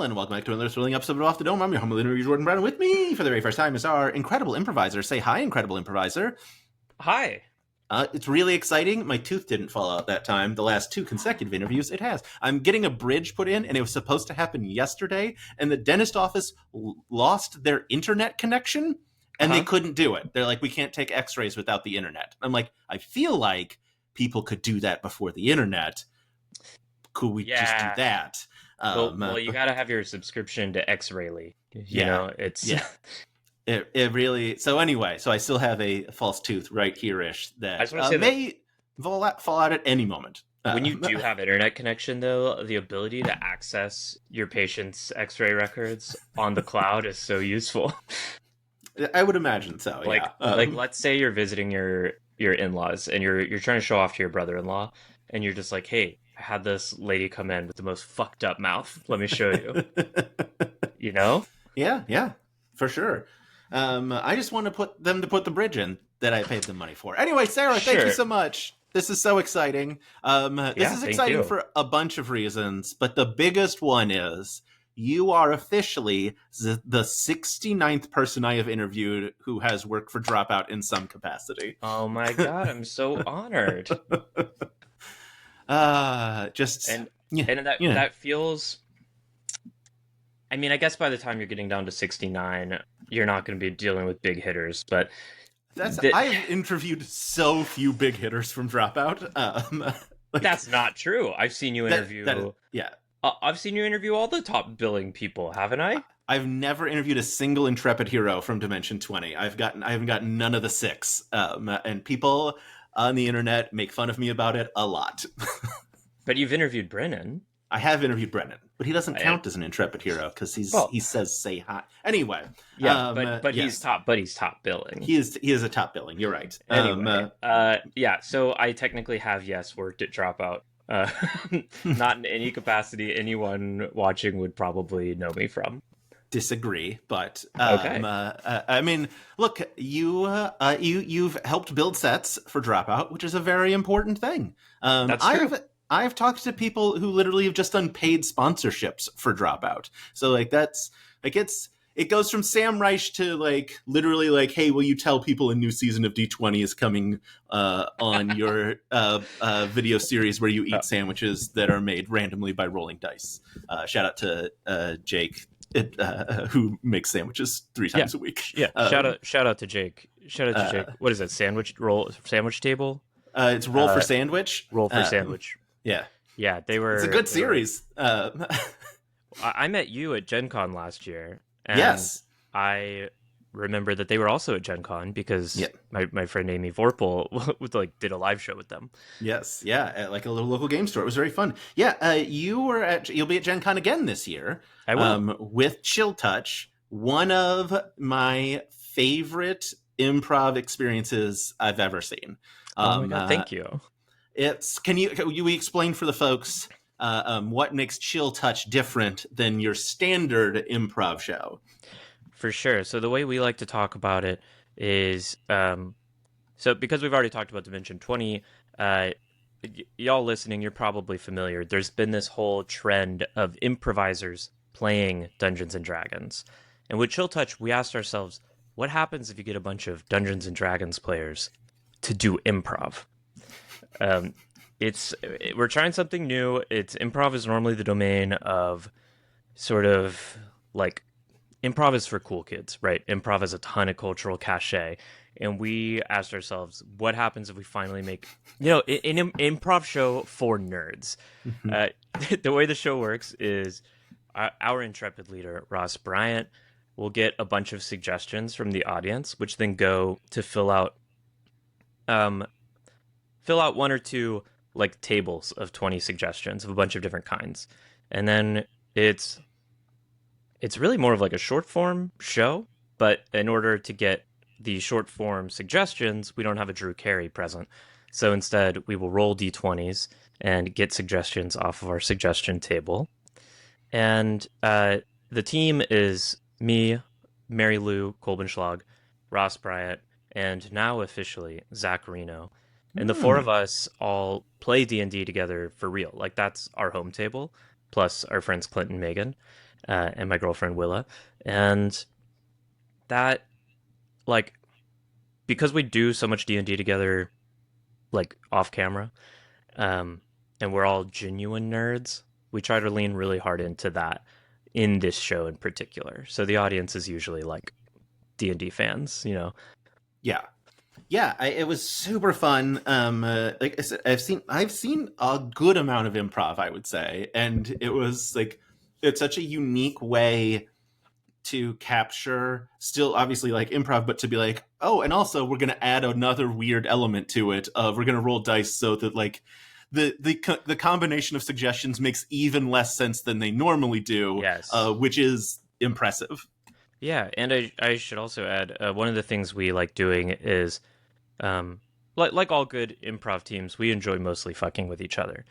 all, and welcome back to another thrilling episode of Off the Dome. I'm your humble interviewer, Jordan Brown, and with me for the very first time is our incredible improviser. Say hi, incredible improviser. Hi. It's really exciting. My tooth didn't fall out that time. The last 2 consecutive interviews, it has. I'm getting a bridge put in, and it was supposed to happen yesterday, and the dentist office lost their internet connection, and they couldn't do it. They're like, we can't take x-rays without the internet. I'm like, I feel like people could do that before the internet. Could we just do that? Well, you gotta have your subscription to X-Rayly. You know, it's It really. So anyway, so I still have a false tooth right here-ish that I just want to say may fall out at any moment. When you do have internet connection, though, the ability to access your patient's X-ray records on the cloud is so useful. I would imagine so. Like, let's say you're visiting your in-laws and you're trying to show off to your brother-in-law, and you're just like, hey, I had this lady come in with the most fucked up mouth. Let me show you. You know? Yeah, for sure. I just want to put the bridge in that I paid them money for. Anyway, Sarah, thank you so much. This is so exciting. This is exciting for a bunch of reasons, but the biggest one is you are officially the 69th person I have interviewed who has worked for Dropout in some capacity. Oh my God, I'm so honored. That feels... I mean, I guess by the time you're getting down to 69, you're not going to be dealing with big hitters, but... I've interviewed so few big hitters from Dropout. That's not true. I've seen you interview... I've seen you interview all the top billing people, haven't I? I've never interviewed a single intrepid hero from Dimension 20. I haven't gotten none of the 6. And people on the internet make fun of me about it a lot. But you've interviewed Brennan. I have interviewed Brennan, but he doesn't count as an intrepid hero because he says say hi. Anyway, he's top billing. He is a top billing. You're right. Anyway, so I technically have worked at Dropout. Not in any capacity anyone watching would probably know me from. Disagree, but okay. I mean, look, you've helped build sets for Dropout, which is a very important thing. That's true. I've talked to people who literally have just done paid sponsorships for Dropout. So it goes from Sam Reich to literally hey, will you tell people a new season of D20 is coming on your video series where you eat sandwiches that are made randomly by rolling dice. Shout out to Jake, who makes sandwiches 3 times a week. Yeah, shout out to Jake. Shout out to Jake. What is it? Sandwich table? It's Roll for Sandwich. Roll for Sandwich. Yeah, they were. It's a good series. I met you at Gen Con last year. And yes, I remember that they were also at Gen Con because my friend Amy Vorpal did a live show with them. Yes, at a little local game store. It was very fun. Yeah, you'll be at Gen Con again this year. I will. With Chill Touch, one of my favorite improv experiences I've ever seen. Oh my God, thank you. Can you explain for the folks what makes Chill Touch different than your standard improv show? For sure. So the way we like to talk about it is, so because we've already talked about Dimension 20, y'all listening, you're probably familiar. There's been this whole trend of improvisers playing Dungeons and Dragons. And with Chill Touch, we asked ourselves, what happens if you get a bunch of Dungeons and Dragons players to do improv? We're trying something new. Improv is normally the domain of sort of improv is for cool kids, right? Improv has a ton of cultural cachet. And we asked ourselves, what happens if we finally make, an improv show for nerds? Mm-hmm. The way the show works is our intrepid leader, Ross Bryant, will get a bunch of suggestions from the audience, which then go to fill out 1 or 2 tables of 20 suggestions of a bunch of different kinds. And then it's really more of a short form show, but in order to get the short form suggestions, we don't have a Drew Carey present. So instead we will roll D20s and get suggestions off of our suggestion table. And the team is me, Mary Lou Kolbenschlag, Ross Bryant, and now officially Zach Reno. And the 4 of us all play D&D together for real. That's our home table, plus our friends Clint and Megan. and my girlfriend Willa, and that like because we do so much D&D together, like off camera, um, and we're all genuine nerds, we try to lean really hard into that in this show in particular. So the audience is usually like D&D fans, you know. Yeah. Yeah, it was super fun. Like I said, I've seen a good amount of improv, I would say, and it was like it's such a unique way to capture still obviously like improv, but to be like, oh, and also we're gonna add another weird element to it. Of we're gonna roll dice so that like the combination of suggestions makes even less sense than they normally do, Yes. which is impressive. Yeah, and I should also add one of the things we like doing is like all good improv teams, we enjoy mostly fucking with each other.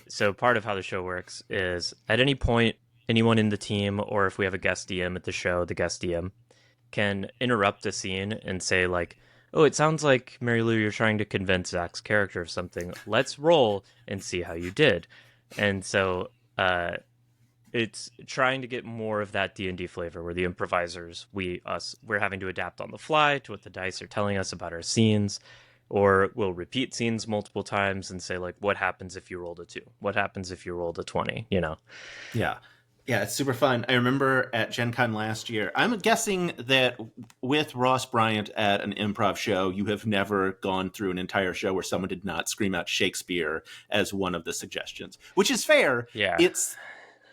So part of how the show works is at any point, anyone in the team, or if we have a guest DM at the show, the guest DM can interrupt the scene and say like, "Oh, it sounds like Mary Lou, you're trying to convince Zach's character of something. Let's roll and see how you did." And so it's trying to get more of that D&D flavor where the improvisers, we're having to adapt on the fly to what the dice are telling us about our scenes, or we'll repeat scenes multiple times and say like, what happens if you rolled a 2? What happens if you rolled a 20, you know? Yeah. Yeah, it's super fun. I remember at Gen Con last year, I'm guessing that with Ross Bryant at an improv show, you have never gone through an entire show where someone did not scream out Shakespeare as one of the suggestions, which is fair. Yeah.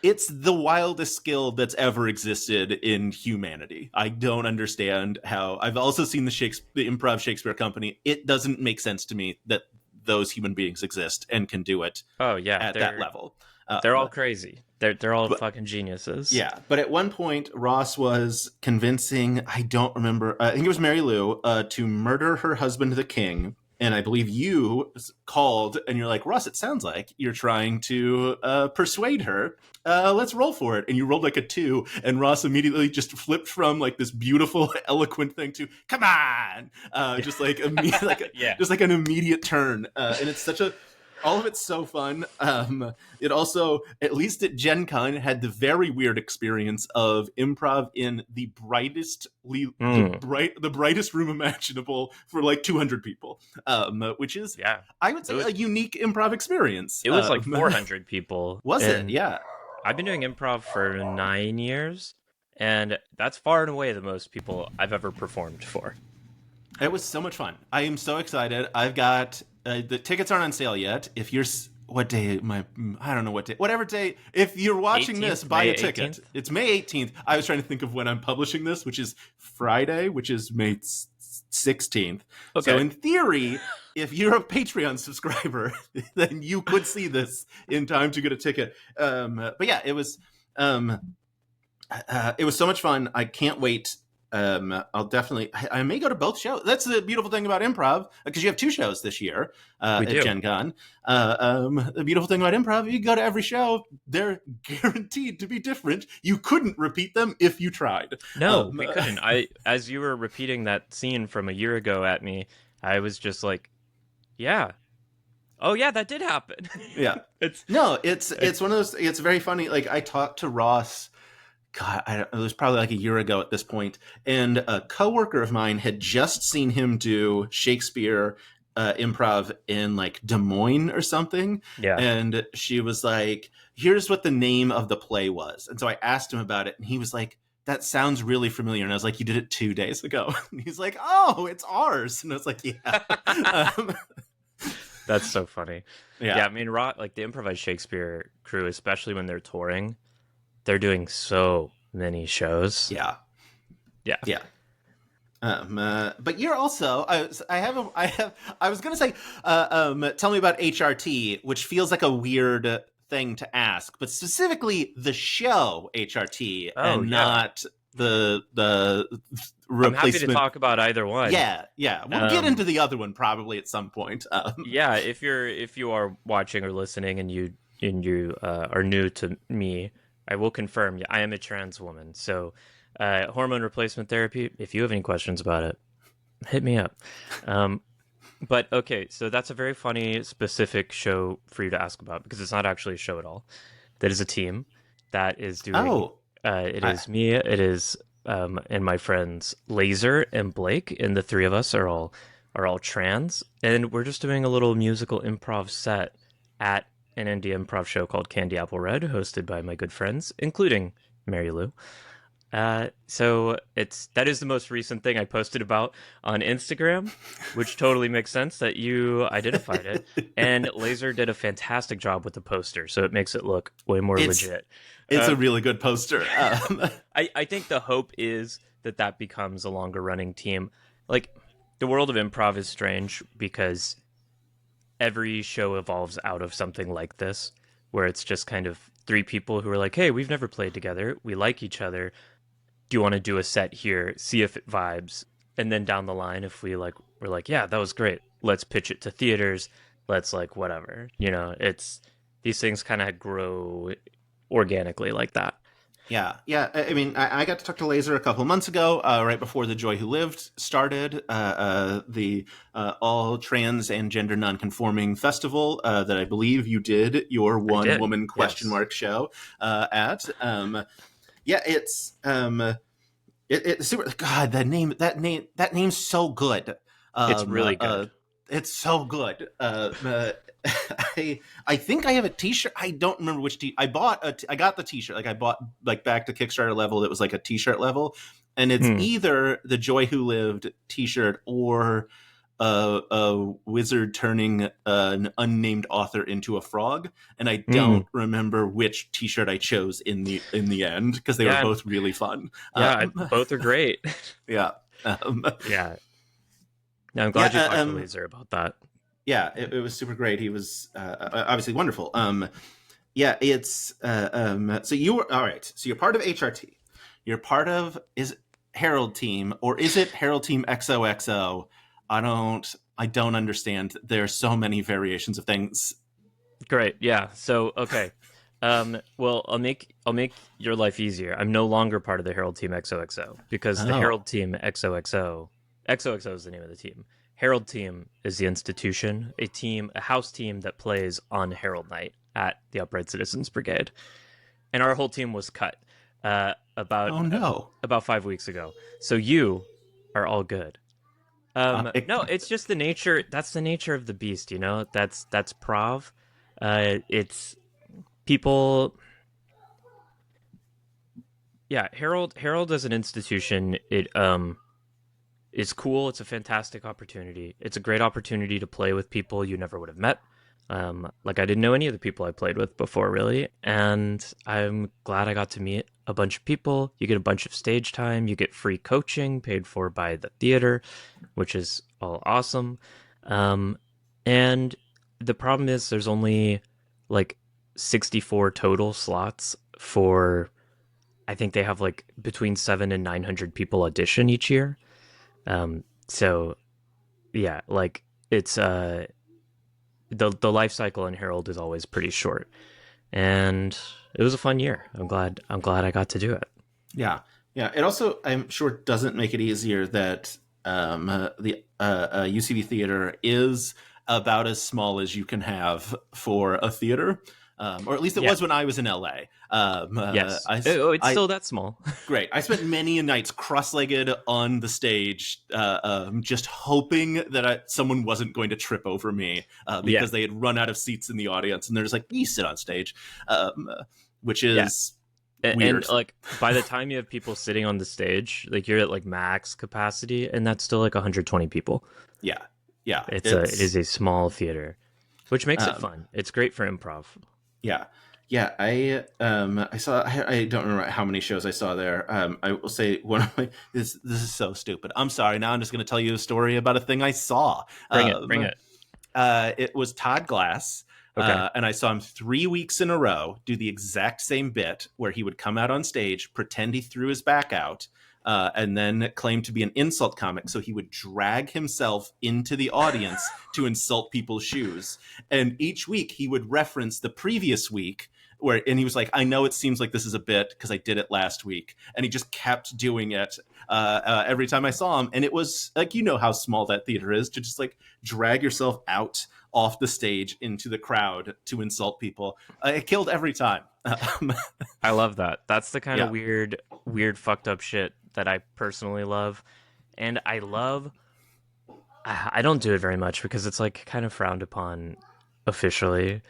It's the wildest skill that's ever existed in humanity. I don't understand how. I've also seen the Improv Shakespeare Company. It doesn't make sense to me that those human beings exist and can do it Oh yeah, at that level. they're all crazy. They're all But fucking geniuses. yeah, but at one point, Ross was convincing, I don't remember, I think it was Mary Lou, to murder her husband, the king. And I believe you called and you're like, Ross, it sounds like you're trying to persuade her. Let's roll for it. And you rolled like a 2. And Ross immediately just flipped from like this beautiful, eloquent thing to, come on. Just like, Yeah. just like an immediate turn. And it's such a, all of it's so fun. It also, at least at Gen Con, had the very weird experience of improv in the the brightest room imaginable for like 200 people, which is, Yeah. I would say, a unique improv experience. It was like 400 people. Was it? And Yeah. I've been doing improv for 9 years, and that's far and away the most people I've ever performed for. It was so much fun. I am so excited. I've got the tickets aren't on sale yet. If you're what day I don't know what day, whatever day, if you're watching 18th, this, buy May a ticket. 18th? It's May 18th. I was trying to think of when I'm publishing this, which is Friday, which is May 16th. Okay. So in theory, if you're a Patreon subscriber, then you could see this in time to get a ticket. But yeah, it was so much fun. I can't wait. I'll definitely. I may go to both shows. That's the beautiful thing about improv, because you have 2 shows this year We at do. Gen Con. The beautiful thing about improv, you go to every show, they're guaranteed to be different. You couldn't repeat them if you tried. No, we couldn't. As you were repeating that scene from a year ago at me, I was just like, yeah. Oh yeah, that did happen. Yeah. It's It's one of those. It's very funny. Like I talked to Ross. God, it was probably like a year ago at this point, and a coworker of mine had just seen him do Shakespeare improv in like Des Moines or something, yeah. and she was like, "Here's what the name of the play was," and so I asked him about it, and he was like, "That sounds really familiar," and I was like, "You did it 2 days ago," and he's like, "Oh, it's ours," and I was like, "Yeah." That's so funny. Yeah. Yeah, I mean, like the improvised Shakespeare crew, especially when they're touring, they're doing so many shows. Yeah. Yeah. Yeah. But you're also, I was going to say, tell me about HRT, which feels like a weird thing to ask, but specifically the show HRT and not the replacement. I'm happy to talk about either one. Yeah. We'll get into the other one probably at some point. Yeah, if you are watching or listening and you are new to me, I will confirm, I am a trans woman. So, hormone replacement therapy, if you have any questions about it, hit me up. But okay, so that's a very funny, specific show for you to ask about, because it's not actually a show at all. That is a team. that is doing. Oh, It I, is me. It is and my friends Laser and Blake, and the three of us are all trans, and we're just doing a little musical improv set at an indie improv show called Candy Apple Red, hosted by my good friends, including Mary Lou. So it's that is the most recent thing I posted about on Instagram, which totally makes sense that you identified it. And Laser did a fantastic job with the poster, so it makes it look way more it's legit. it's Uh, a really good poster. I think the hope is that that becomes a longer running team. Like the world of improv is strange because every show evolves out of something like this, where it's just kind of three people who are like, "Hey, we've never played together. We like each other. Do you want to do a set here? See if it vibes." And then down the line, if we're like, "Yeah, that was great. Let's pitch it to theaters. Let's like whatever." It's these things kind of grow organically like that. Yeah, yeah. I mean, I got to talk to Laser a couple of months ago, right before The Joy Who Lived started, the all trans and gender nonconforming festival that I believe you did your I one did. woman question Yes. mark show at. Yeah, it's super. God, that name's so good. It's Um, uh, really uh, good. it's so good. I think I have a T-shirt. I don't remember which I bought. I got the T-shirt. Like I bought like back to Kickstarter level. That was like a T-shirt level, and it's Hmm. either the Joy Who Lived T-shirt or a wizard turning an unnamed author into a frog. And I Hmm. don't remember which T-shirt I chose in the end because they were Yeah. both really fun. Yeah. Both are great. Yeah. Um, Yeah. Now, I'm yeah. glad you talked to Laser about that. Yeah. It was super great. He was obviously wonderful. Yeah. It's so you were all right. So you're part of HRT. You're part of is Herald Team or is it Herald Team XOXO? I don't understand. There are so many variations of things. Great. Yeah. So, okay. Well, I'll make your life easier. I'm no longer part of the Herald Team XOXO because the Oh. Herald Team XOXO is the name of the team. Herald Team is the institution, a house team that plays on Herald Night at the Upright Citizens Brigade, and our whole team was cut Oh no. about 5 weeks ago. So you are all good. It, No, it's just the nature. That's the nature of the beast. That's prov. It's people. Yeah, Herald as an institution, it is cool. It's a fantastic opportunity. It's a great opportunity to play with people you never would have met. Like I didn't know any of the people I played with before, really, and I'm glad I got to meet a bunch of people. You get a bunch of stage time. You get free coaching paid for by the theater, which is all awesome. Um, and the problem is there's only like 64 total slots for I think they have like between 7 and 900 people audition each year. So yeah, like it's the life cycle in Herald is always pretty short. And it was a fun year. I'm glad I got to do it. yeah. Yeah. It also, I'm sure, doesn't make it easier that the UCB theater is about as small as you can have for a theater. Or at least it Yeah. was when I was in LA. Yes. Oh, it's I still that small. Great. I spent many nights cross-legged on the stage, just hoping that someone wasn't going to trip over me Yeah. because they had run out of seats in the audience, and they're just like, "You sit on stage," which Yeah. is And weird. like by the time you have people sitting on the stage, like you're at like max capacity and that's still like 120 people. Yeah, yeah. It is a small theater, which makes it Um, fun. It's great for improv. yeah, yeah. I saw. I don't remember how many shows I saw there. I will say one of my this is so stupid. I'm sorry. Now I'm just going to tell you a story about a thing I saw. Bring it. Bring it. It was Todd Glass, Okay. and I saw him 3 weeks in a row do the exact same bit where he would come out on stage, pretend he threw his back out, and then claim to be an insult comic. So he would drag himself into the audience to insult people's shoes. And each week he would reference the previous week. And he was like, I know it seems like this is a bit because I did it last week. And he just kept doing it every time I saw him. And it was like, you know how small that theater is to just like drag yourself out off the stage into the crowd to insult people. It killed every time. I love that. That's the kind of Yeah. weird, fucked up shit that I personally love. And I don't do it very much because it's like kind of frowned upon officially.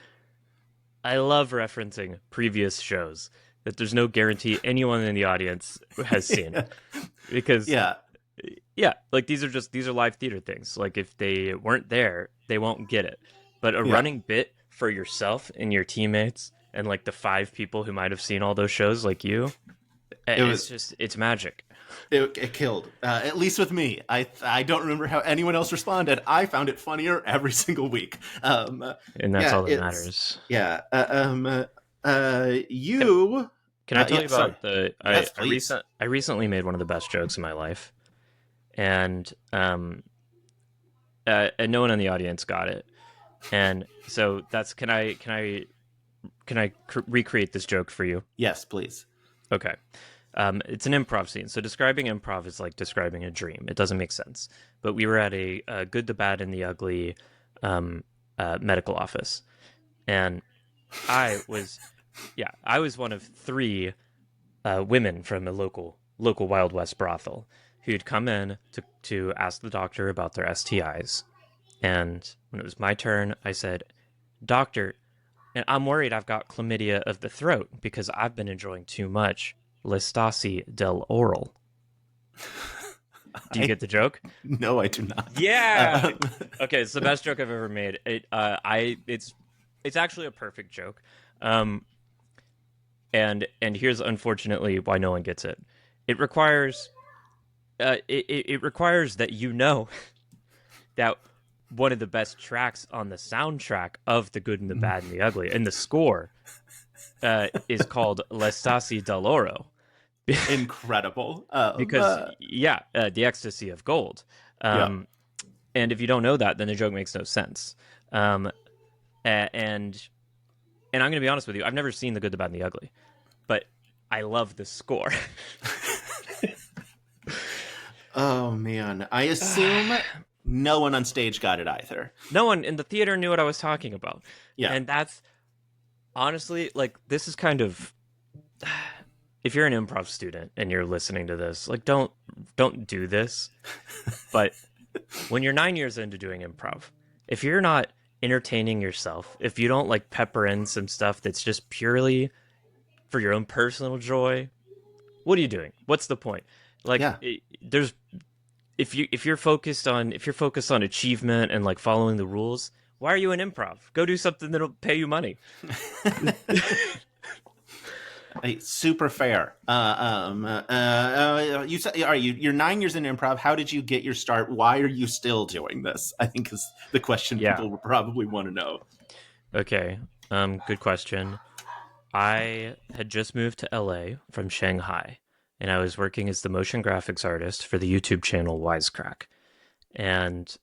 I love referencing previous shows that there's no guarantee anyone in the audience has seen because Yeah. yeah, like these are live theater things. Like if they weren't there, they won't get it. But a Yeah. running bit for yourself and your teammates and like the five people who might have seen all those shows like you, It was it's magic. it killed. At least with me. I don't remember how anyone else responded. I found it funnier every single week. And that's Yeah, all that it's matters. yeah. Can, You. can I tell Yeah. you Sorry. about the Yes, please. I recently made one of the best jokes in my life, and and no one in the audience got it. And so that's recreate this joke for you? Yes, please. Okay. It's an improv scene. So describing improv is like describing a dream. It doesn't make sense. But we were at a good, the bad, and the ugly medical office, and I was, yeah, I was one of three women from a local Wild West brothel who'd come in to ask the doctor about their STIs. And when it was my turn, I said, "Doctor, and I'm worried I've got chlamydia of the throat because I've been enjoying too much Listasi del Oral." Do you I get the joke? No, I do not. Yeah. Okay, it's the best joke I've ever made. It's actually a perfect joke. Um, and here's unfortunately why no one gets it. It requires it requires that you know that one of the best tracks on the soundtrack of The Good and the Bad and the Ugly and the score is called L'Estasi dell'Oro. Incredible. Because yeah, the ecstasy of gold. Yeah. And if you don't know that, then the joke makes no sense. And I'm going to be honest with you, I've never seen The Good, the Bad, and the Ugly, but I love the score. Oh man, I assume no one on stage got it either. No one in the theater knew what I was talking about. Yeah. And that's honestly, like, this is kind of, if you're an improv student and you're listening to this, like, don't do this. But when you're 9 years into doing improv, if you're not entertaining yourself, if you don't like pepper in some stuff that's just purely for your own personal joy, what are you doing? What's the point? Like, Yeah. there's if you're focused on achievement and like following the rules, why are you in improv? Go do something that'll pay you money. Super fair. You said, all right, you're 9 years in improv. How did you get your start? Why are you still doing this? I think is the question Yeah. people would probably want to know. Okay. Good question. I had just moved to LA from Shanghai, and I was working as the motion graphics artist for the YouTube channel Wisecrack. And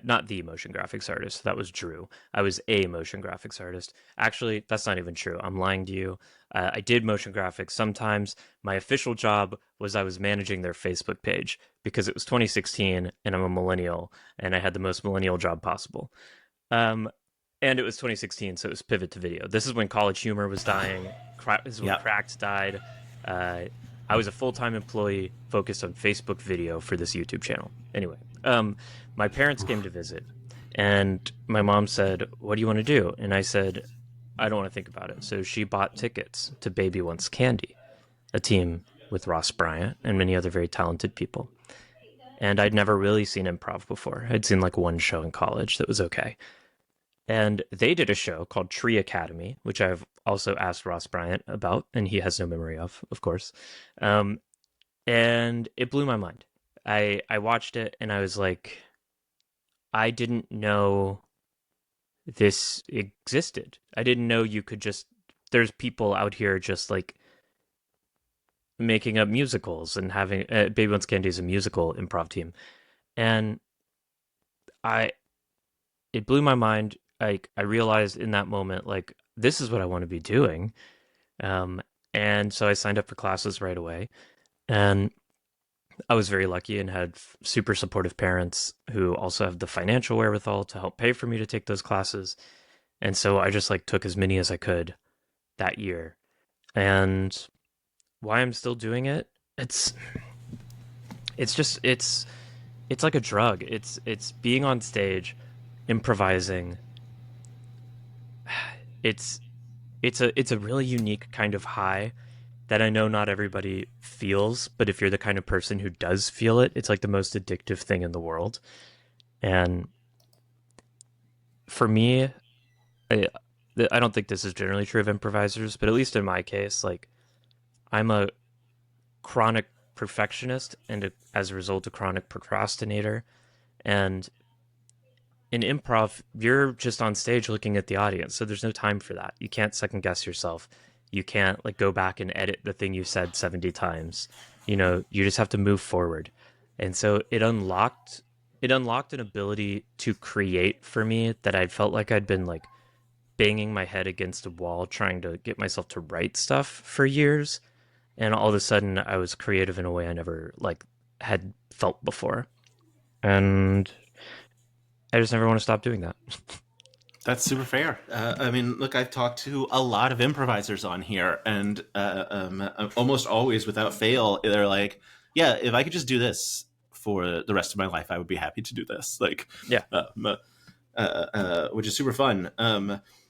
not the motion graphics artist, that was Drew. I was a motion graphics artist. Actually, that's not even true. I'm lying to you. I did motion graphics sometimes. My official job was I was managing their Facebook page because it was 2016 and I'm a millennial and I had the most millennial job possible. Um, and it was 2016, so it was pivot to video. This is when College Humor was dying. This is when Yep. Cracked died. I was a full-time employee focused on Facebook video for this YouTube channel. Anyway, my parents came to visit, and my mom said, "What do you want to do?" And I said, "I don't want to think about it." So she bought tickets to Baby Wants Candy, a team with Ross Bryant and many other very talented people. And I'd never really seen improv before. I'd seen like one show in college that was okay. And they did a show called Tree Academy, which I've also asked Ross Bryant about, and he has no memory of course. Um, and it blew my mind. I watched it and I was like, I didn't know this existed. I didn't know you could just, there's people out here just like making up musicals and having Baby Wants Candy is a musical improv team. And I, it blew my mind. Like I realized in that moment, like this is what I want to be doing. Um, and so I signed up for classes right away. And I was very lucky and had super supportive parents who also have the financial wherewithal to help pay for me to take those classes. And so I just like took as many as I could that year. And why I'm still doing it, it's it's just it's like a drug. It's being on stage, improvising. It's it's a really unique kind of high that I know not everybody feels, but if you're the kind of person who does feel it, it's like the most addictive thing in the world. And for me, I, I don't think this is generally true of improvisers, but at least in my case, like I'm a chronic perfectionist and as a result, a chronic procrastinator. And in improv, you're just on stage looking at the audience, so there's no time for that. You can't second guess yourself. You can't like go back and edit the thing you said 70 times. You just have to move forward. And so it unlocked an ability to create for me that I felt like I'd been like banging my head against a wall trying to get myself to write stuff for years, and all of a sudden I was creative in a way I never like had felt before. And I just never want to stop doing that. That's super fair. I mean, look, I've talked to a lot of improvisers on here, and almost always without fail, they're like, "Yeah, if I could just do this for the rest of my life, I would be happy to do this." Like, Yeah. which is super fun.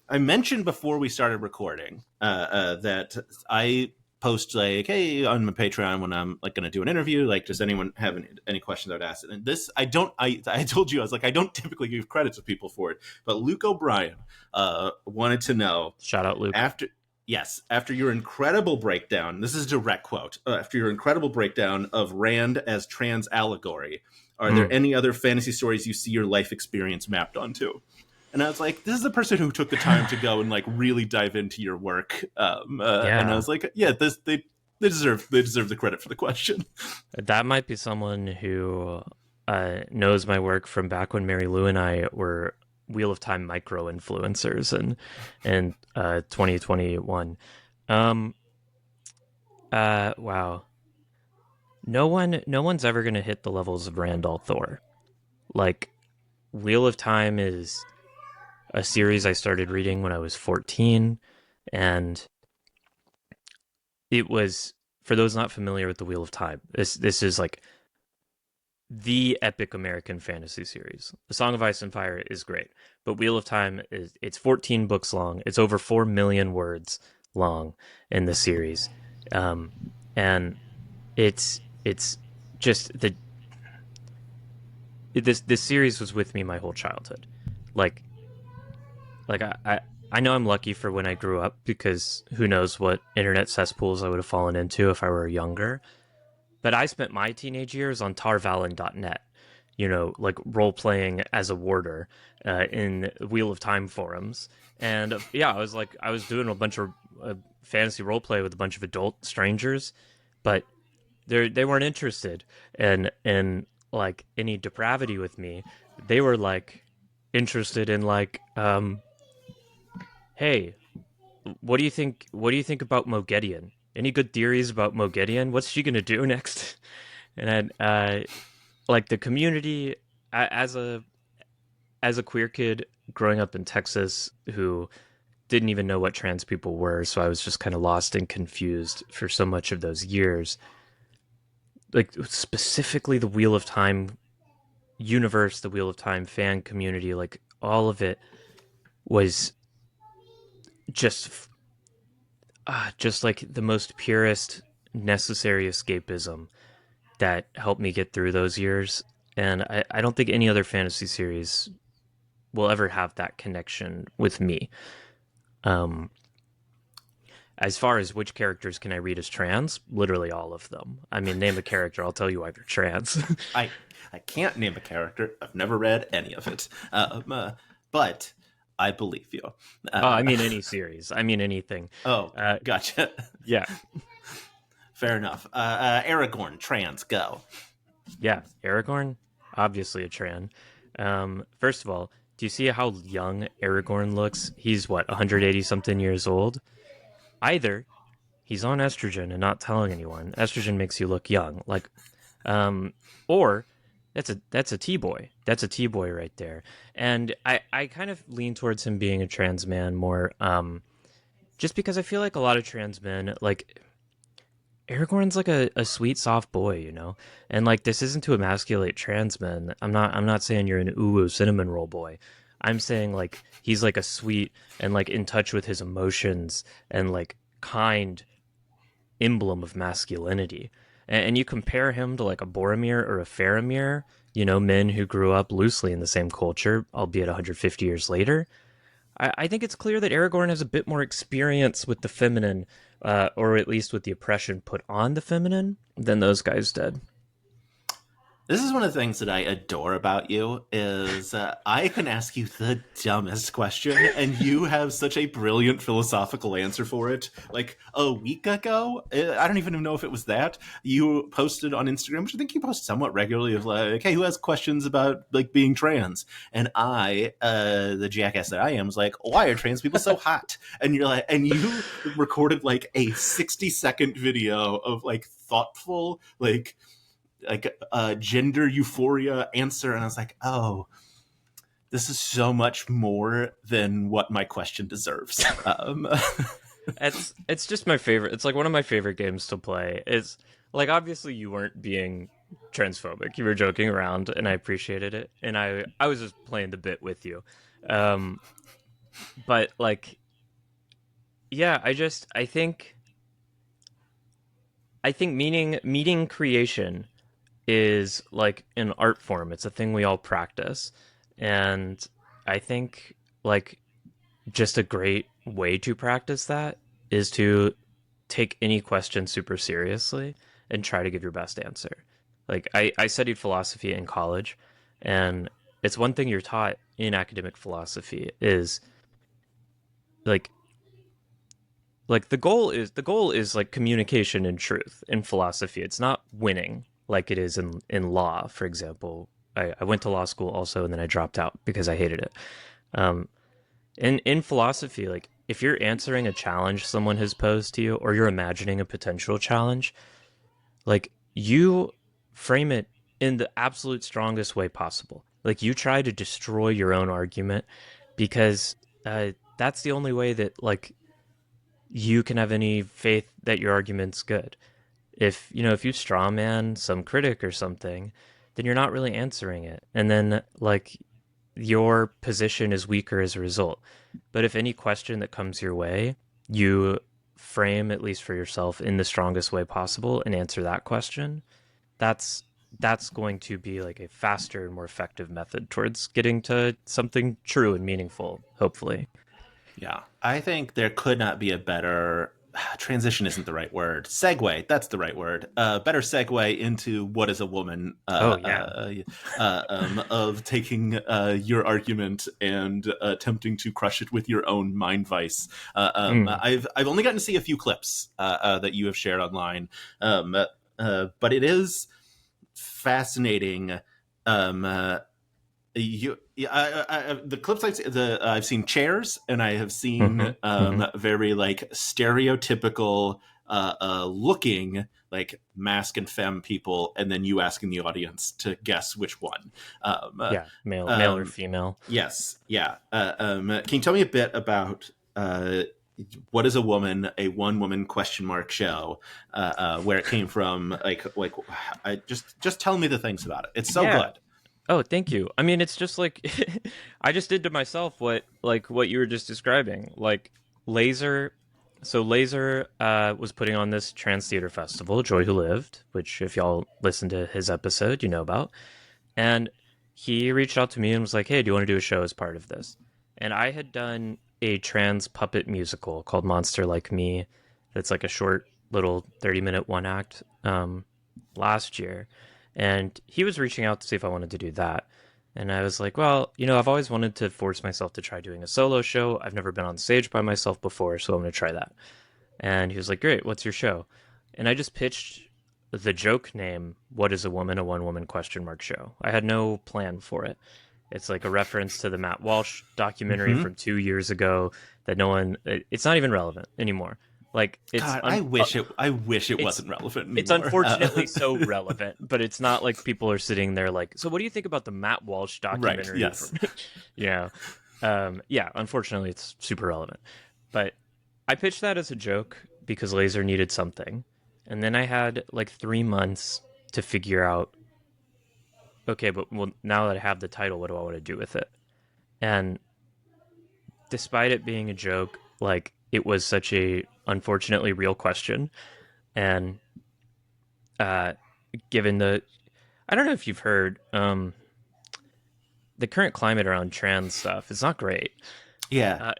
I mentioned before we started recording that I post like, hey, on my Patreon when I'm like going to do an interview, like, does anyone have any questions I would ask? And this, I don't. I told you I was like, I don't typically give credit to people for it, but Luke O'Brien wanted to know Shout out, Luke. after your incredible breakdown. This is a direct quote. After your incredible breakdown of Rand as trans allegory, are there any other fantasy stories you see your life experience mapped onto? And I was like, this is a person who took the time to go and like really dive into your work. And I Yeah. was like, yeah, they deserve the credit for the question. That might be someone who knows my work from back when Mary Lou and I were Wheel of Time micro influencers in 2021. Um wow. No one's ever gonna hit the levels of Randall Thor. Like Wheel of Time is a series I started reading when I was 14, and it was, for those not familiar with the Wheel of Time, this is like the epic American fantasy series. The Song of Ice and Fire is great, but Wheel of Time it's 14 books long. It's over 4 million words long in the series, um, and it's just this series was with me my whole childhood. Like I know I'm lucky for when I grew up, because who knows what internet cesspools I would have fallen into if I were younger. But I spent my teenage years on tarvalin.net, like role playing as a warder in Wheel of Time forums. And yeah, I was doing a bunch of fantasy role play with a bunch of adult strangers, but they weren't interested in like any depravity with me. They were like interested in like, hey, what do you think about Moghedian? Any good theories about Moghedian? What's she gonna do next? And like the community, as a queer kid growing up in Texas who didn't even know what trans people were, so I was just kind of lost and confused for so much of those years. Like specifically the Wheel of Time universe, the Wheel of Time fan community, like all of it was just just like the most purest necessary escapism that helped me get through those years. And I don't think any other fantasy series will ever have that connection with me. Um, as far as which characters can I read as trans, literally all of them. I mean, name a character, I'll tell you why they're trans. I I can't name a character. I've never read any of it, but I believe you. Oh, I Uh, mean any series. I mean anything. oh, Uh, gotcha. yeah, Fair enough. Aragorn, trans, go. yeah. Aragorn, obviously a trans. First of all, do you see how young Aragorn looks? He's what, 180 something years old? Either he's on estrogen and not telling anyone. Estrogen makes you look young. Like Um, or that's a T-boy. That's a T-boy right there. And I kind of lean towards him being a trans man more, just because I feel like a lot of trans men, like Aragorn's like a sweet, soft boy, you know? And like this isn't to emasculate trans men. I'm not saying you're an ooh cinnamon roll boy. I'm saying like he's like a sweet and like in touch with his emotions and like kind emblem of masculinity. And you compare him to like a Boromir or a Faramir, you know, men who grew up loosely in the same culture, albeit 150 years later. I think it's clear that Aragorn has a bit more experience with the feminine, or at least with the oppression put on the feminine, than those guys did. This is one of the things that I adore about you is I can ask you the dumbest question and you have such a brilliant philosophical answer for it. Like a week ago, I don't even know if it was that, you posted on Instagram, which I think you post somewhat regularly, of like, hey, who has questions about like being trans? And I, the jackass that I am, was like, why are trans people so hot? And you're like, and you recorded like a 60-second video of like thoughtful, like gender euphoria answer, and I was like, oh, this is so much more than what my question deserves. It's just my favorite. It's like one of my favorite games to play. It's like obviously you weren't being transphobic. You were joking around, and I appreciated it. And I was just playing the bit with you. Um, but like, yeah, I think meaning creation is like an art form. It's a thing we all practice. And I think like just a great way to practice that is to take any question super seriously and try to give your best answer. Like I studied philosophy in college, and it's one thing you're taught in academic philosophy is like the goal is like communication and truth in philosophy. It's not winning like it is in law, for example. I went to law school also, and then I dropped out because I hated it. Um, in philosophy, like if you're answering a challenge someone has posed to you, or you're imagining a potential challenge, like you frame it in the absolute strongest way possible. Like you try to destroy your own argument because that's the only way that like you can have any faith that your argument's good. If you straw man some critic or something, then you're not really answering it. And then like your position is weaker as a result. But if any question that comes your way, you frame at least for yourself in the strongest way possible and answer that question, that's that's going to be like a faster and more effective method towards getting to something true and meaningful, hopefully. Yeah, I think there could not be a better transition isn't the right word. Segue, that's the right word. Better segue into what is a woman Oh yeah. of taking your argument and attempting to crush it with your own mind vice. Mm. I've only gotten to see a few clips that you have shared online, but it is fascinating. Um, the clips I've seen chairs, and I have seen Mm-hmm. Mm-hmm. very like stereotypical looking like mask and femme people, and then you asking the audience to guess which one. Um, uh, Yeah, male or um, female. yes, yeah. Can you tell me a bit about what is a woman, a one woman question mark show, where it came from? Like, I just tell me the things about it. It's so Yeah. good. Oh, thank you. I mean, it's just like I just did to myself what you were just describing. Like Laser, so Laser was putting on this trans theater festival, Joy Who Lived, which if y'all listened to his episode, you know about. And he reached out to me and was like, "Hey, do you want to do a show as part of this?" And I had done a trans puppet musical called Monster Like Me. That's like a short little 30-minute one act last year. And he was reaching out to see if I wanted to do that. And I was like, well, I've always wanted to force myself to try doing a solo show. I've never been on stage by myself before, so I'm going to try that. And he was like, great, what's your show? And I just pitched the joke name, What is a Woman? A One Woman question mark show. I had no plan for it. It's like a reference to the Matt Walsh documentary Mm-hmm. from 2 years ago that no one, it's not even relevant anymore. Like God, I wish it it's wasn't relevant it's anymore. unfortunately so relevant, but it's not like people are sitting there like, so what do you think about the Matt Walsh Right. documentary Yes. from yeah. Yeah, unfortunately it's super relevant. But I pitched that as a joke because Laser needed something. And then I had like 3 months to figure out, okay, but well, now that I have the title, what do I want to do with it? And despite it being a joke, like it was such a unfortunately real question. And uh given the I don't know if you've heard the current climate around trans stuff is not great. Yeah.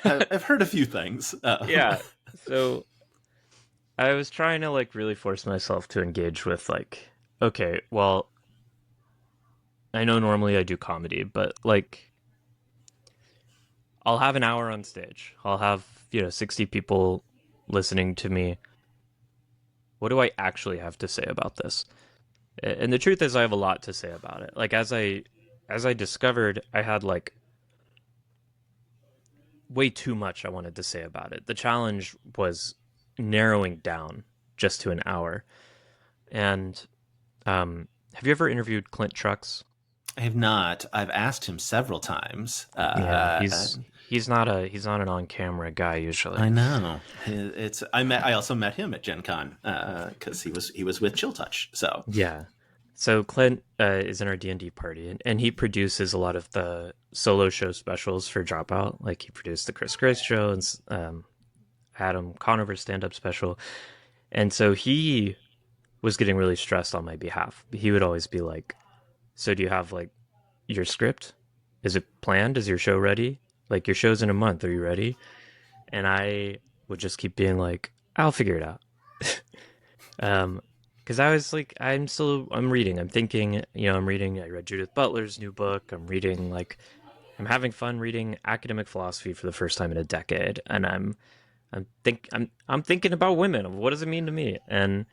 Uh, I've heard a few things. yeah, so I was trying to like really force myself to engage with like, okay, well, I know normally I do comedy, but like I'll have an hour on stage. I'll have, 60 people listening to me. What do I actually have to say about this? And the truth is I have a lot to say about it. Like as I discovered, I had like way too much I wanted to say about it. The challenge was narrowing down just to an hour. And have you ever interviewed Clint Trucks? I have not. I've asked him several times. Yeah, he's not an on camera guy usually. I know. I also met him at Gen Con because he was with Chill Touch. So Yeah. So Clint is in our D&D party, and he produces a lot of the solo show specials for Dropout. Like he produced the Chris Grace show and Adam Conover stand-up special. And so he was getting really stressed on my behalf. He would always be like, "So do you have like your script? Is it planned? Is your show ready? Like your show's in a month. Are you ready?" And I would just keep being like, "I'll figure it out." Because I was like, I'm reading, I'm thinking, I read Judith Butler's new book. I'm having fun reading academic philosophy for the first time in a decade, and I'm thinking about women. Of what does it mean to me? And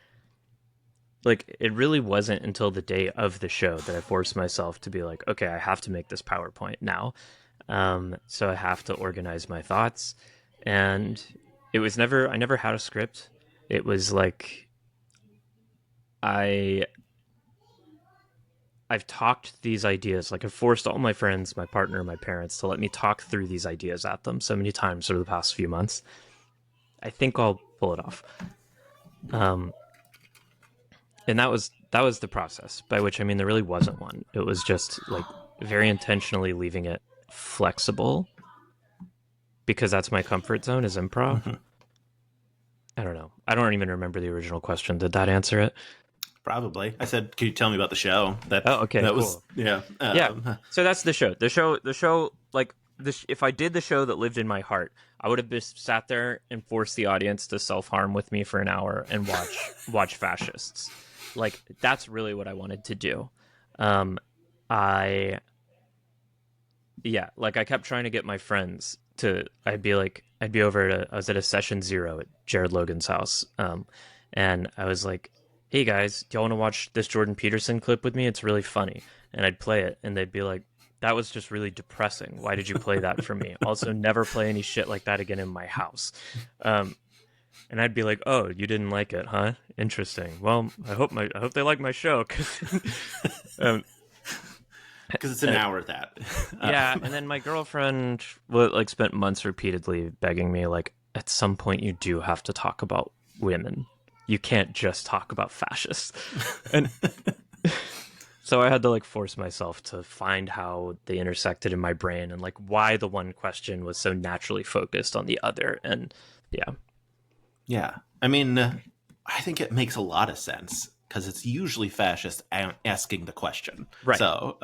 like, it really wasn't until the day of the show that I forced myself to be like, okay, I have to make this PowerPoint now. So I have to organize my thoughts, and I never had a script. It was like I I've talked these ideas, like I've forced all my friends, my partner, my parents to let me talk through these ideas at them so many times over the past few months. I think I'll pull it off. Um, and that was the process, by which I mean there really wasn't one. It was just like very intentionally leaving it flexible because that's my comfort zone is improv. mhm, I don't know. I don't even remember the original question. Did that answer it? probably. I said, "Can you tell me about the show?" That Oh, okay, that was cool. yeah. Yeah. So that's the show. The show, like this. If I did the show that lived in my heart, I would have just sat there and forced the audience to self harm with me for an hour and watch fascists. Like that's really what I wanted to do. Um, I yeah, like I kept trying to get my friends to. I'd be over at I was at a session zero at Jared Logan's house, and I was like, "Hey guys, do y'all want to watch this Jordan Peterson clip with me? It's really funny." And I'd play it, and they'd be like, "That was just really depressing. Why did you play that for me? Also, never play any shit like that again in my house." Um, and I'd be like, "Oh, you didn't like it, huh? Interesting. Well, I hope they like my show." 'Cause, um, Because it's an hour of that. yeah, and then my girlfriend like spent months repeatedly begging me like at some point you do have to talk about women. You can't just talk about fascists. And so I had to like force myself to find how they intersected in my brain and like why the one question was so naturally focused on the other. And yeah. Yeah. I mean, I think it makes a lot of sense because it's usually fascist asking the question. Right. So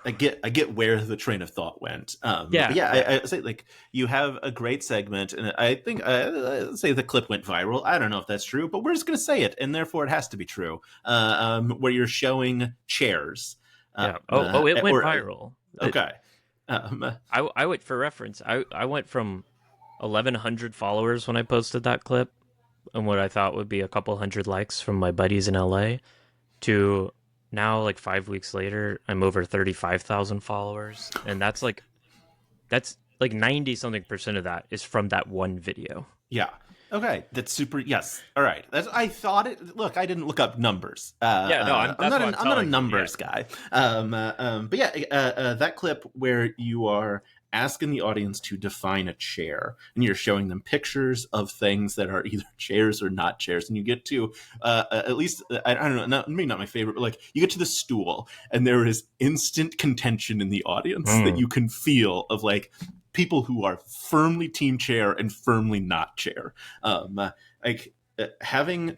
I get where the train of thought went. But Yeah, yeah, yeah. I say like you have a great segment, and I think I say the clip went viral. I don't know if that's true, but we're just gonna say it, and therefore it has to be true. Where you're showing chairs, Yeah. Oh, it went or viral. okay, um, I went for reference. I went from 1,100 followers when I posted that clip and what I thought would be a couple hundred likes from my buddies in LA to now like 5 weeks later, I'm over 35,000 followers. And that's like 90 something percent of that is from that one video. yeah. Okay, that's super. Yes, all right. That's I thought it. Look, I didn't look up numbers. Yeah, no, I'm that's what I'm not a telling you. Yeah. numbers guy. But yeah, that clip where you are asking the audience to define a chair, and you're showing them pictures of things that are either chairs or not chairs, and you get to at least I don't know, maybe not my favorite, but like you get to the stool, and there is instant contention in the audience that Mm. you can feel of like people who are firmly team chair and firmly not chair. Like having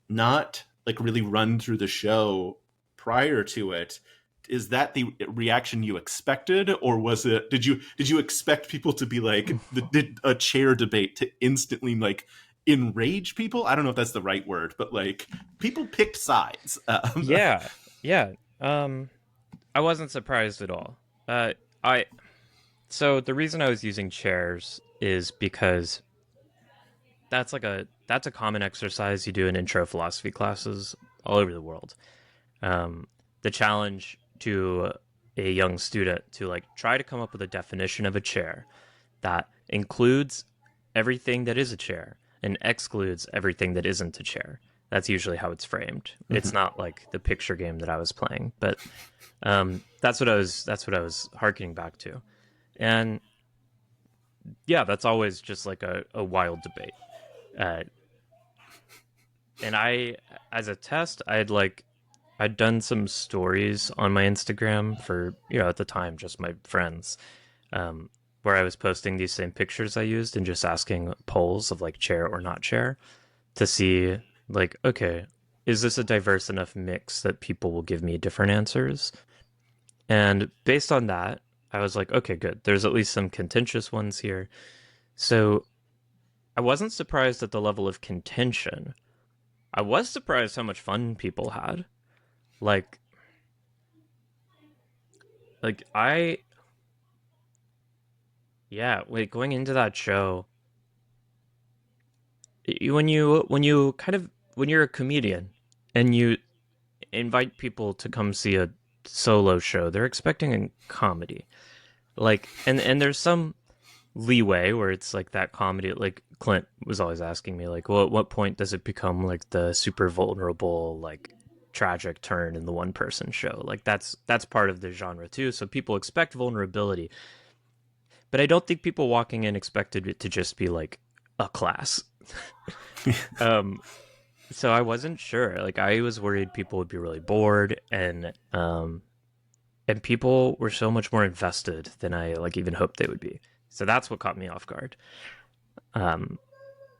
not like really run through the show prior to it, is that the reaction you expected, or was it did you expect people to be like did a chair debate to instantly like enrage people? I don't know if that's the right word, but like people picked sides. Yeah, yeah. Um, I wasn't surprised at all. Uh, I so the reason I was using chairs is because that's a common exercise you do in intro philosophy classes all over the world. Um, the challenge to a young student to like try to come up with a definition of a chair that includes everything that is a chair and excludes everything that isn't a chair. That's usually how it's framed. It's Mhm. not like the picture game that I was playing, but that's what I was harkening back to. And yeah, that's always just like a wild debate. Uh, and I, as a test, I'd done some stories on my Instagram for, at the time, just my friends, um, where I was posting these same pictures I used and just asking polls of like chair or not chair to see, like, okay, is this a diverse enough mix that people will give me different answers? And based on that, I was like, okay, good. There's at least some contentious ones here. So I wasn't surprised at the level of contention. I was surprised how much fun people had. Like, I, yeah, wait, going into that show, when you're a comedian and you invite people to come see a solo show, they're expecting a comedy. Like, and there's some leeway where it's like that comedy. Like Clint was always asking me, like, well, at what point does it become like the super vulnerable, like tragic turn in the one person show? Like that's part of the genre too. So people expect vulnerability, but I don't think people walking in expected it to just be like a class. Um, so I wasn't sure. Like I was worried people would be really bored, and people were so much more invested than I like even hoped they would be. So that's what caught me off guard, um,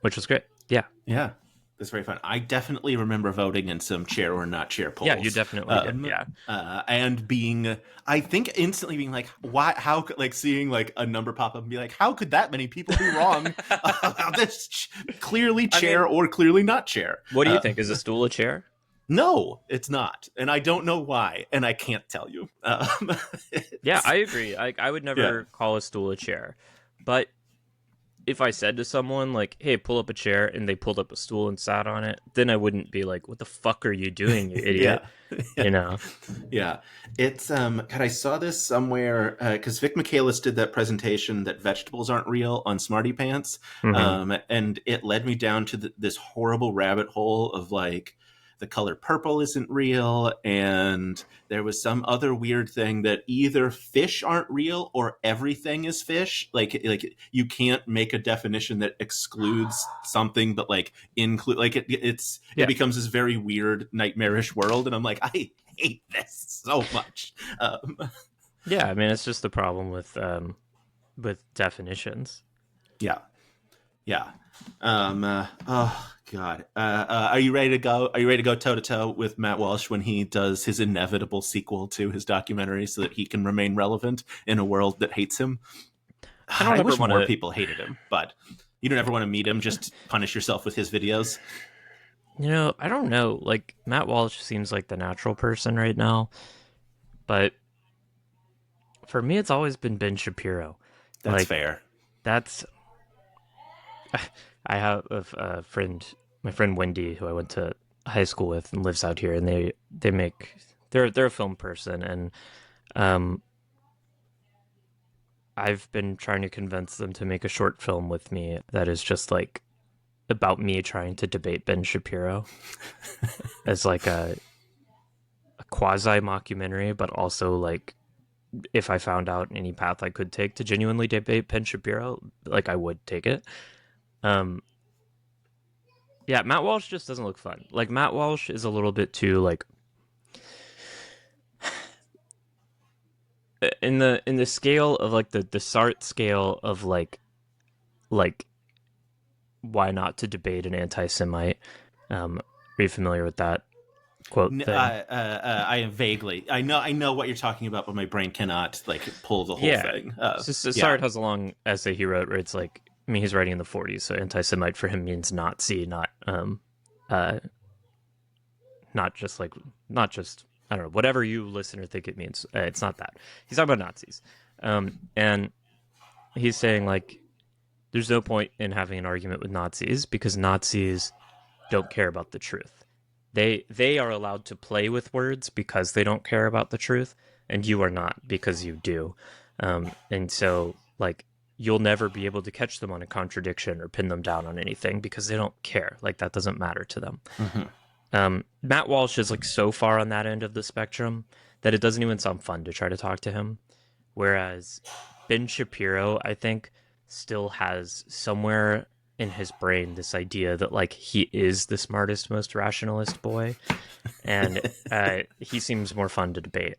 which was great. Yeah, Yeah, that's very fun. I definitely remember voting in some chair or not chair yeah, you polls, definitely did. Yeah, and being, I think, instantly being like, why? How could like seeing like a number pop up and be like, how could that many people be wrong about this? Clearly I chair mean, or clearly not chair. what do you think? Is a stool a chair? No, it's not, and I don't know why, and I can't tell you. Yeah, I agree. I would Yeah. never call a stool a chair, but if I said to someone like, "Hey, pull up a chair," and they pulled up a stool and sat on it, then I wouldn't be like, "What the fuck are you doing, you idiot?" Yeah. You know? Yeah, it's God, I saw this somewhere because Vic Michaelis did that presentation that vegetables aren't real on Smarty Pants, Hmm. and it led me down to this horrible rabbit hole of like the color purple isn't real, and there was some other weird thing that either fish aren't real or everything is fish. Like you can't make a definition that excludes something, but like include like it Yeah, becomes this very weird nightmarish world, and I'm like, I hate this so much. yeah. I mean, it's just the problem with definitions. Yeah, yeah. Oh God, are you ready to go? Are you ready to go toe to toe with Matt Walsh when he does his inevitable sequel to his documentary, so that he can remain relevant in a world that hates him? I don't I ever wish want more to. people hated him, but you don't ever want to meet him. Just punish yourself with his videos. I don't know. Like Matt Walsh seems like the natural person right now, but for me, it's always been Ben Shapiro. That's Like fair. that's I have a friend, my friend Wendy, who I went to high school with and lives out here, and they make they're a film person, and um, I've been trying to convince them to make a short film with me that is just like about me trying to debate Ben Shapiro as like a quasi mockumentary, but also like if I found out any path I could take to genuinely debate Ben Shapiro, like I would take it. Um, yeah, Matt Walsh just doesn't look fun. Like Matt Walsh is a little bit too like in the scale of like the Sart scale of like why not to debate an anti-Semite. Are you familiar with that quote thing? I am vaguely. I know what you're talking about, but my brain cannot like pull the whole Yeah. thing. So Yeah. Sartre has a long essay he wrote where it's like, I mean, he's writing in the 40s, so anti-Semite for him means Nazi, uh, not just like, not just, I don't know, whatever you listener think it means. It's not that. He's talking about Nazis. And he's saying like, there's no point in having an argument with Nazis because Nazis don't care about the truth. They are allowed to play with words because they don't care about the truth, and you are not because you do. And so like you'll never be able to catch them on a contradiction or pin them down on anything because they don't care. Like that doesn't matter to them. Mm-hmm. Matt Walsh is like so far on that end of the spectrum that it doesn't even sound fun to try to talk to him. Whereas Ben Shapiro, I think, still has somewhere in his brain this idea that like he is the smartest, most rationalist boy, and he seems more fun to debate.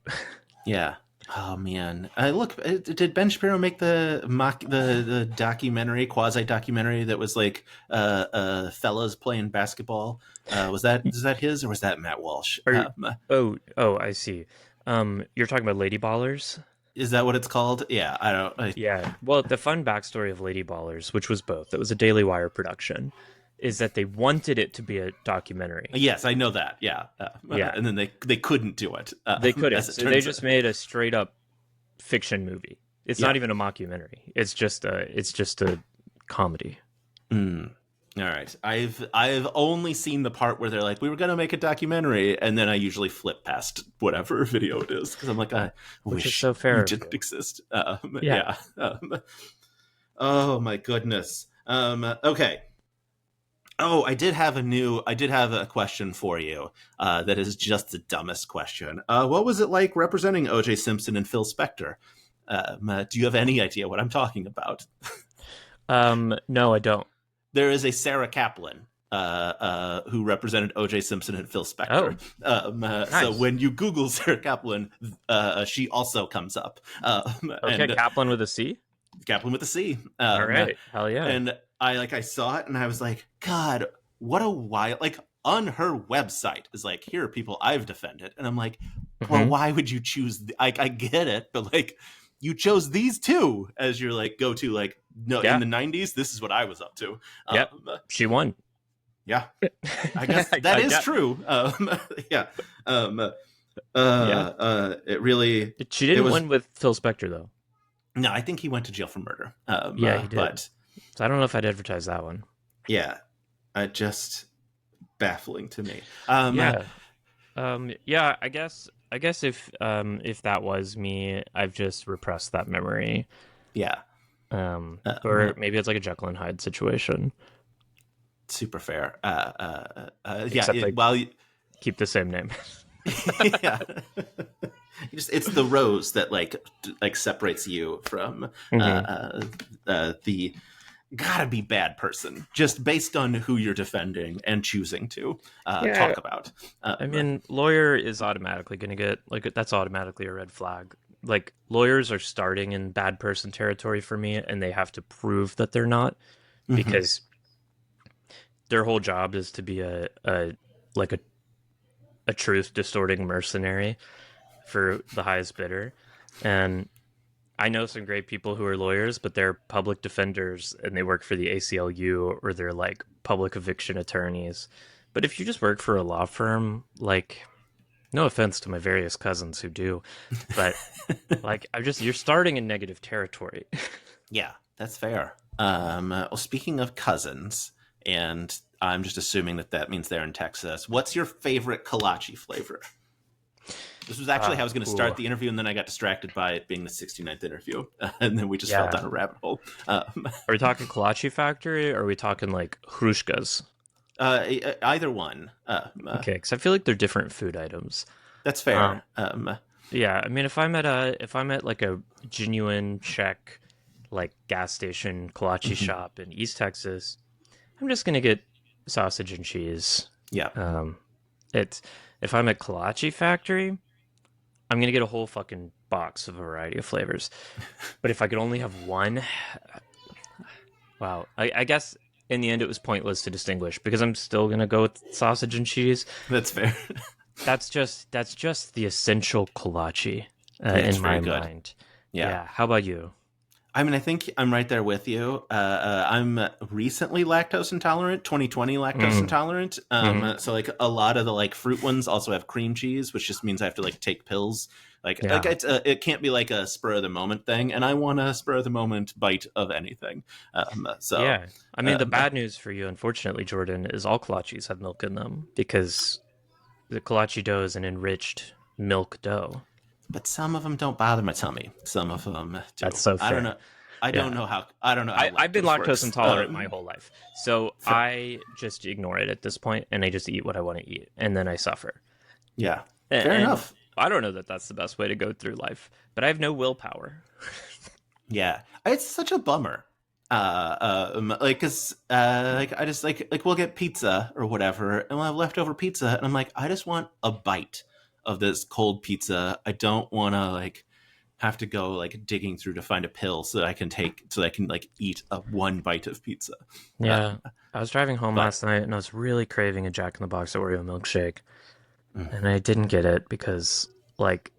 Yeah. Oh man. Look, did Ben Shapiro make the documentary, quasi documentary that was like fellas playing basketball? Is that his or was that Matt Walsh? Or oh, I see. You're talking about Lady Ballers? Is that what it's called? Yeah. I don't. Yeah. Well, the fun backstory of Lady Ballers, which was both, it was a Daily Wire production, is that they wanted it to be a documentary. Yes, I know that. Yeah. Yeah. And then they couldn't do it. They couldn't. As it So they turns just out. made a straight up fiction movie. It's Yeah. not even a mockumentary. It's just a comedy. Mm. All right. I've only seen the part where they're like, we were gonna make a documentary, and then I usually flip past whatever video it is because I'm like, I Which is wish so fair you of didn't you. exist. Yeah. Yeah. Oh my goodness. Okay. Oh, I did have a question for you. That is just the dumbest question. What was it like representing OJ Simpson and Phil Spector? Do you have any idea what I'm talking about? No, I don't. There is a Sara Caplan who represented O.J. Simpson and Phil Oh, Spector. So nice. when you Google Sara Caplan, she also comes up. Okay, And Kaplan with a C. Kaplan with a C. All right. Hell yeah. And I saw it and I was like, God, what a wild, like on her website is like, here are people I've defended. And I'm like, well, Hmm. why would you choose? I get it, but like, you chose these two as your like go to like no in Yeah. the 90s. This is what I was up to. Yep. She won. Yeah, I guess that I is got. true. Yeah, um, Yeah. it really She it didn't was. win with Phil Spector though. No, I think he went to jail for murder. Yeah, he did. But So I don't know if I'd advertise that one. yeah, just baffling to me. Yeah. Yeah, I guess if that was me, I've just repressed that memory. Yeah, Or maybe it's like a Jekyll and Hyde situation. super fair. Yeah, Except they well, keep the same name. yeah. It's the rose that like separates you from Hmm. the gotta be bad person just based on who you're defending and choosing to Yeah. talk about. I mean, lawyer is automatically going to get like that's automatically a red flag. Like lawyers are starting in bad person territory for me, and they have to prove that they're not Mhm. because their whole job is to be a like a truth distorting mercenary for the highest bidder. And I know some great people who are lawyers, but they're public defenders and they work for the ACLU or they're like public eviction attorneys. But if you just work for a law firm, like, no offense to my various cousins who do, but like, you're starting in negative territory. Yeah, that's fair. Well, speaking of cousins, and I'm just assuming that means they're in Texas. What's your favorite kolache flavor? This was actually how I was going to Ooh. start the interview, and then I got distracted by it being the 69th interview, and then we just fell Yeah. down a rabbit hole. Are we talking Kolache Factory, or are we talking like Hrushkas? Either one. Okay, because I feel like they're different food items. That's Um, fair. yeah, I mean, if I'm at like a genuine Czech like gas station kolache Mhm. shop in East Texas, I'm just gonna get sausage and cheese. Yeah, Um, it's if I'm at Kolache Factory, I'm gonna get a whole fucking box of a variety of flavors. But if I could only have one, wow, I guess in the end it was pointless to distinguish because I'm still gonna go with sausage and cheese. that's fair. That's just the essential kolache Yeah, it's in very my good. mind. Yeah. Yeah. How about you? I mean, I think I'm right there with you. I'm recently lactose intolerant, 2020 lactose Mm, intolerant. hmm. So like a lot of the like fruit ones also have cream cheese, which just means I have to like take pills. Like Yeah. it can't be like a spur of the moment thing, and I want a spur of the moment bite of anything. So Yeah. I mean, the um, bad news for you, unfortunately, Jordan, is all kolaches have milk in them because the kolache dough is an enriched milk dough. but some of them don't bother my tummy. Some of them That's do. so I don't fair. know. I don't Yeah. know how. I don't know how I've been lactose lactose works. intolerant my whole life. So Fair. I just ignore it at this point and I just eat what I want to eat and then I suffer. Yeah, fair And enough. I don't know that that's the best way to go through life, but I have no willpower. Yeah, it's such a bummer. Like, cause, like I just like we'll get pizza or whatever, and we'll have leftover pizza, and I'm like, I just want a bite of this cold pizza. I don't want to like have to go like digging through to find a pill so that I can take so that I can like eat a one bite of pizza. Yeah. Um, I was driving home but last night and I was really craving a Jack in the Box Oreo milkshake. mm, And I didn't get it because like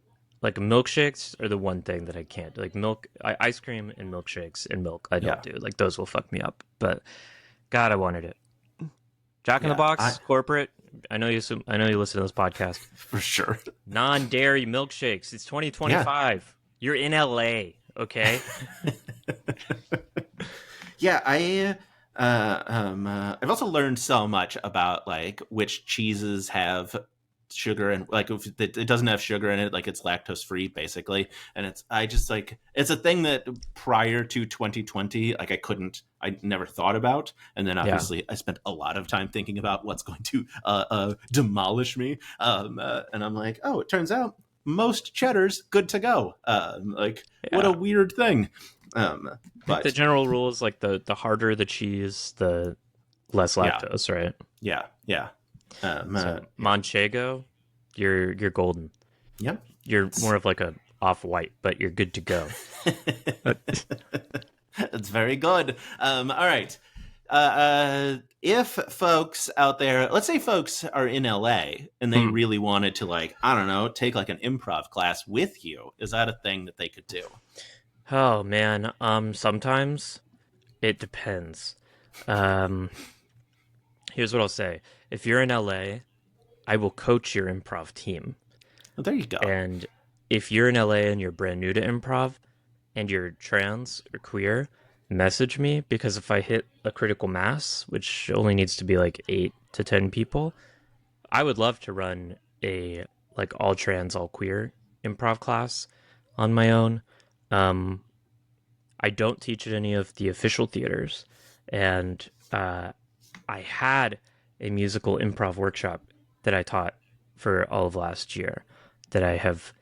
milkshakes are the one thing that I can't do. Like ice cream and milkshakes and milk I don't yeah, do. Like those will fuck me up. But God, I wanted it. Jack in the yeah, I Box corporate. I know you listen to this podcast. for sure. Non-dairy milkshakes. It's Yeah, 2025. You're in LA, okay? yeah. I've also learned so much about like which cheeses have sugar and like if it doesn't have sugar in it, like it's lactose free basically. And it's I just like it's a thing that prior to 2020, like I never thought about. And then Yeah. obviously I spent a lot of time thinking about what's going to demolish me. And I'm like, oh, it turns out most cheddar's good to go. Like what a Yeah. weird thing. Um, I think the but general rule is like the harder the cheese, the less yeah, lactose, right? yeah. So Yeah. Manchego, you're golden. Yep. You're It's more of like a off white, but you're good to go. it's very good. All right. If folks out there, let's say folks are in LA and they Hmm. really wanted to, like, I don't know, take like an improv class with you, is that a thing that they could do? Oh man, sometimes it depends. Um, Here's what I'll say: if you're in LA, I will coach your improv team. Well, there you go. And if you're in LA and you're brand new to improv and you're trans or queer, message me because if I hit a critical mass, which only needs to be like 8 to 10 people, I would love to run a like all trans, all queer improv class on my own. Um, I don't teach at any of the official theaters, and I had a musical improv workshop that I taught for all of last year that I have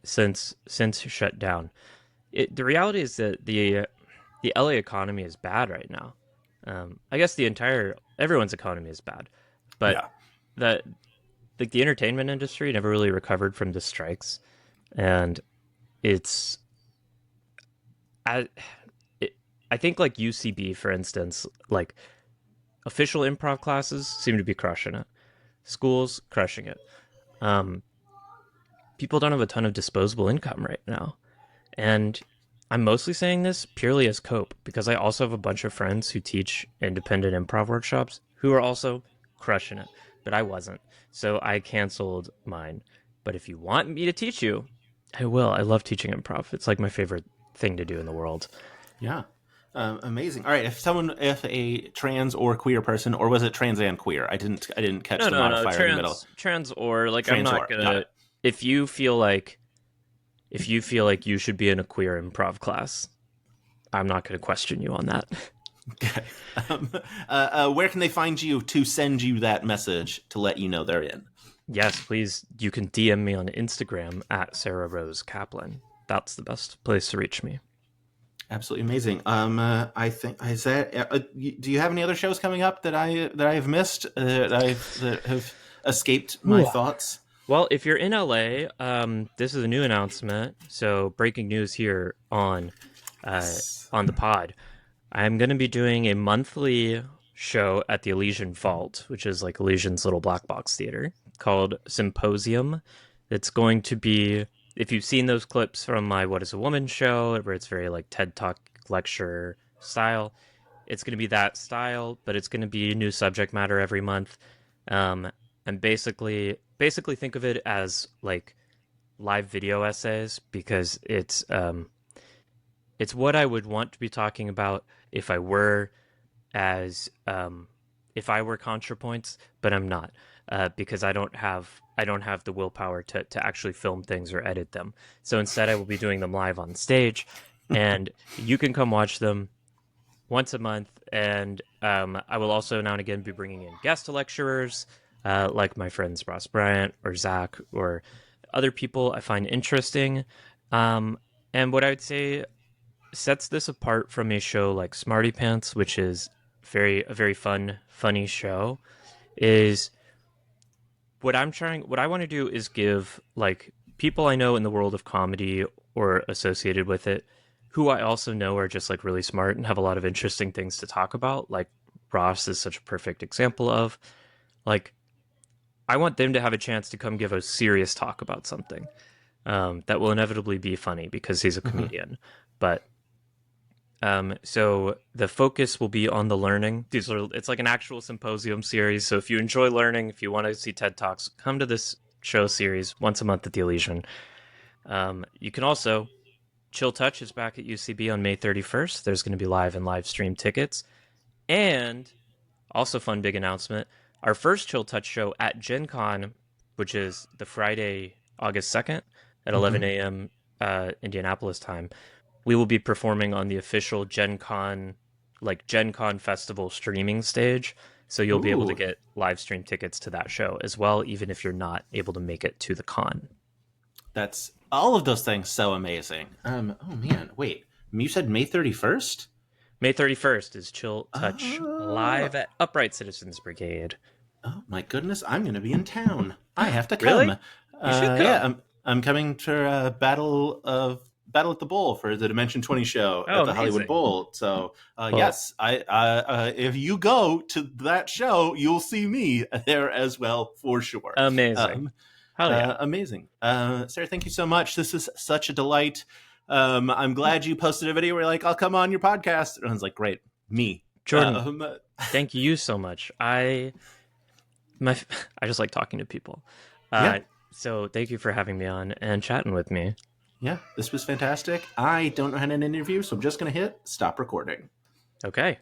since shut down. The reality is that the LA economy is bad right now. I guess the entire everyone's economy is bad, but Yeah. the like the entertainment industry never really recovered from the strikes, and it's I it, I think like UCB for instance, like official improv classes seem to be crushing it. Schools crushing it. Um, People don't have a ton of disposable income right now, and I'm mostly saying this purely as cope because I also have a bunch of friends who teach independent improv workshops who are also crushing it, but I wasn't. So I canceled mine. But if you want me to teach you, I will. I love teaching improv. It's like my favorite thing to do in the world. Yeah. Amazing. All right. If a trans or queer person, or was it trans and queer? I didn't catch No, the no, no. modifier in the middle. Trans or like I'm Trans not or got gonna it. if you feel like you should be in a queer improv class, I'm not going to question you on that. Okay. Where can they find you to send you that message to let you know they're in? Yes, please. You can DM me on Instagram at Sara Rose Caplan. That's the best place to reach me. Absolutely amazing. I think is that. Do you have any other shows coming up that I have missed that have escaped my Ooh. thoughts? Well, if you're in LA, this is a new announcement. So, breaking news here uh, Yes. on the pod. I'm going to be doing a monthly show at the Elysian Vault, which is like Elysian's little black box theater, called Symposium. It's going to be, if you've seen those clips from my What is a Woman show, where it's very like TED Talk lecture style, it's going to be that style, but it's going to be new subject matter every month. Um, and basically think of it as like live video essays because it's what I would want to be talking about if I were as if I were ContraPoints, but I'm not because I don't have the willpower to actually film things or edit them. So instead, I will be doing them live on stage, and you can come watch them once a month. And I will also now and again be bringing in guest lecturers, like my friends Ross Bryant or Zach or other people I find interesting. Um, and what I would say sets this apart from a show like Smarty Pants, which is a very fun, funny show, is what I want to do is give like people I know in the world of comedy or associated with it, who I also know are just like really smart and have a lot of interesting things to talk about. Like Ross is such a perfect example of like I want them to have a chance to come give a serious talk about something that will inevitably be funny because he's a Mhm. comedian. But so the focus will be on the learning. It's like an actual symposium series. So if you enjoy learning, if you want to see TED Talks, come to this show series once a month at the Elysian. You can also Chill Touch is back at UCB on May 31st. There's going to be live and live stream tickets, and also fun big announcement. Our first Chill Touch show at Gen Con, which is the Friday, August 2nd at Mhm. 11 a.m. Indianapolis time, we will be performing on the official Gen Con festival streaming stage. So you'll be able to Ooh, get live stream tickets to that show as well, even if you're not able to make it to the con. that's all of those things so amazing. Oh man, wait. You said May 31st? May 31st is Chill Touch Oh, live at Upright Citizens Brigade. oh my goodness, I'm going to be in town. I have to come. Really? You should Yeah, come. I'm coming to Battle at the Bowl for the Dimension 20 show Oh, at the Hollywood amazing. Bowl. So Well, yes, if you go to that show, you'll see me there as well for sure. amazing. Um, Hell yeah. Amazing. Sarah, thank you so much. This is such a delight. I'm glad you posted a video where you're like, I'll come on your podcast. And I was like, great, me. Jordan, thank you so much. My I just like talking to people. Yeah, Uh, so thank you for having me on and chatting with me. yeah, this was fantastic. I don't know how to end an interview, so I'm just going to hit stop recording. Okay.